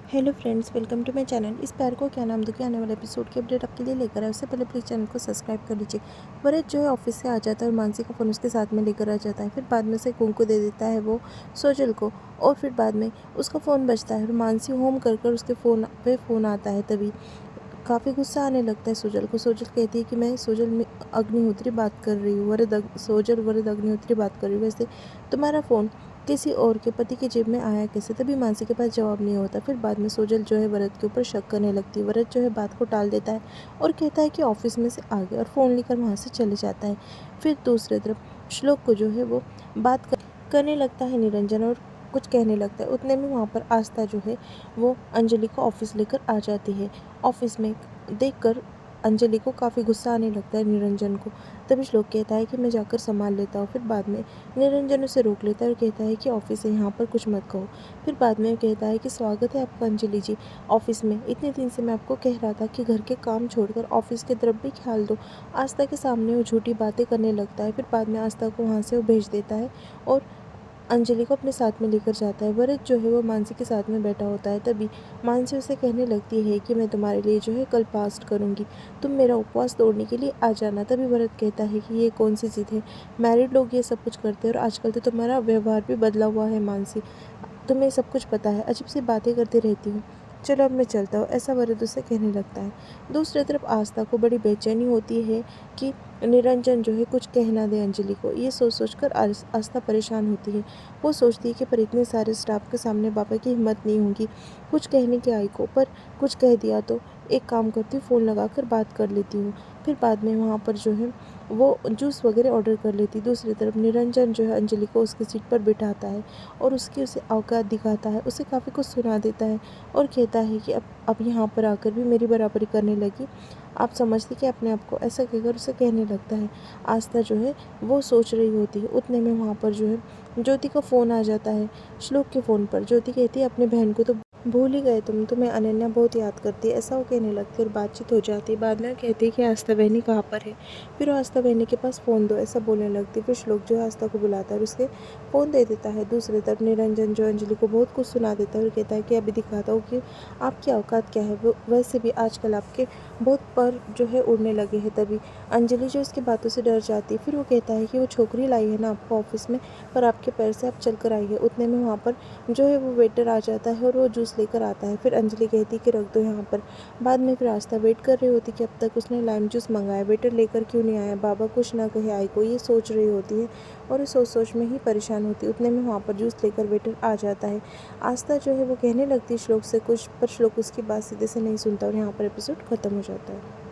Hello friends, welcome to my channel. इस प्यार को क्या नाम दूँ के आने वाले एपिसोड की अपडेट आपके लिए लेकर आए। उससे पहले प्लीज़ चैनल को सब्सक्राइब कर लीजिए। भरत जो है ऑफिस से आ जाता है और मानसी का फ़ोन उसके साथ में लेकर आ जाता है। फिर बाद में उसे कुंकू दे देता है वो सोजल को, और फिर बाद में उसका फ़ोन बजता है और मानसी होम कर उसके फ़ोन आता है। तभी काफ़ी गुस्सा आने लगता है सोजल को। सोजल कहती है कि मैं अग्निहोत्री बात कर रही हूँ, सोजल वरद अग्निहोत्री बात कर रही हूँ। वैसे तुम्हारा फ़ोन किसी और के पति की जेब में आया कैसे? तभी मानसी के पास जवाब नहीं होता। फिर बाद में सोजल जो है वरद के ऊपर शक करने लगती है। वरद जो है बात को टाल देता है और कहता है कि ऑफिस में से आ गया, और फ़ोन लेकर वहाँ से चले जाता है। फिर दूसरी तरफ श्लोक को जो है वो करने लगता है निरंजन, और कुछ कहने लगता है। उतने में वहाँ पर आस्था जो है वो अंजलि को ऑफिस लेकर आ जाती है। ऑफिस में देखकर अंजलि को काफ़ी गुस्सा आने लगता है निरंजन को। तभी श्लोक कहता है कि मैं जाकर संभाल लेता हूँ। फिर बाद में निरंजन उसे रोक लेता है और कहता है कि ऑफिस है, यहाँ पर कुछ मत कहो। फिर बाद में कहता है कि स्वागत है आपका अंजलि जी ऑफिस में। इतने दिन से मैं आपको कह रहा था कि घर के काम छोड़कर ऑफिस की तरफ भी ख्याल दो। आस्था के सामने वो झूठी बातें करने लगता है। फिर बाद में आस्था को वहाँ से वो भेज देता है और अंजलि को अपने साथ में लेकर जाता है। भरत जो है वो मानसी के साथ में बैठा होता है। तभी मानसी उसे कहने लगती है कि मैं तुम्हारे लिए जो है कल फास्ट करूँगी, तुम मेरा उपवास तोड़ने के लिए आ जाना। तभी भरत कहता है कि ये कौन सी ज़िद है, मैरिड लोग ये सब कुछ करते हैं, और आजकल तो तुम्हारा व्यवहार भी बदला हुआ है मानसी, तुम्हें सब कुछ पता है, अजीब सी बातें करती रहती हो, चलो अब मैं चलता हूँ, ऐसा वरद उसे कहने लगता है। दूसरी तरफ आस्था को बड़ी बेचैनी होती है कि निरंजन जो है कुछ कह ना दे अंजलि को। ये सोच कर आस्था परेशान होती है। वो सोचती है कि पर इतने सारे स्टाफ के सामने पापा की हिम्मत नहीं होगी कुछ कहने की आई को, पर कुछ कह दिया तो एक काम करती हूँ, फ़ोन लगा कर बात कर लेती हूँ। फिर बाद में वहाँ पर जो है वो जूस वगैरह ऑर्डर कर लेती। दूसरी तरफ निरंजन जो है अंजलि को उसकी सीट पर बिठाता है और उसे औकात दिखाता है, उसे काफ़ी कुछ सुना देता है और कहता है कि अब यहाँ पर आकर भी मेरी बराबरी करने लगी, आप समझती कि अपने आप को, ऐसा कहकर उसे कहने लगता है। आस्था जो है वो सोच रही होती है। उतने में वहाँ पर जो है ज्योति का फ़ोन आ जाता है श्लोक के फ़ोन पर। ज्योति कहती है अपनी बहन को तो भूल ही गए तुम्हें अनन्या बहुत याद करती है, ऐसा वो कहने लगती है और बातचीत हो जाती है। बाद में कहती है कि आस्था बहनी कहाँ पर है, फिर वो आस्था बहनी के पास फ़ोन दो, ऐसा बोलने लगती है। फिर श्लोक जो है आस्था को बुलाता है और उसके फ़ोन दे देता है। दूसरी तरफ निरंजन जो अंजलि को बहुत कुछ सुना देता है और कहता है कि अभी दिखाता हूँ कि आपकी औकात क्या है। वो वैसे भी आजकल आपके बहुत पर जो है उड़ने लगे हैं। तभी अंजलि जो उसकी बातों से डर जाती है। फिर वो कहता है कि वो छोकरी लाई है ना आपको ऑफिस में, पर आपके पैर से आप चल कर आई है। उतने में वहाँ पर जो है वो वेटर आ जाता है और वो जूस लेकर आता है। फिर अंजलि कहती है कि रख दो यहाँ पर। बाद में फिर आस्था वेट कर रही होती कि अब तक उसने लाइम जूस मंगाया, वेटर लेकर क्यों नहीं आया, बाबा कुछ ना कहे आई को, ये सोच रही होती है और इस सोच में ही परेशान होती है। उतने में वहाँ पर जूस लेकर वेटर आ जाता है। आस्था जो है वो कहने लगती है श्लोक से कुछ, पर श्लोक उसकी बात सीधे से नहीं सुनता और यहाँ पर एपिसोड खत्म हो जाता है।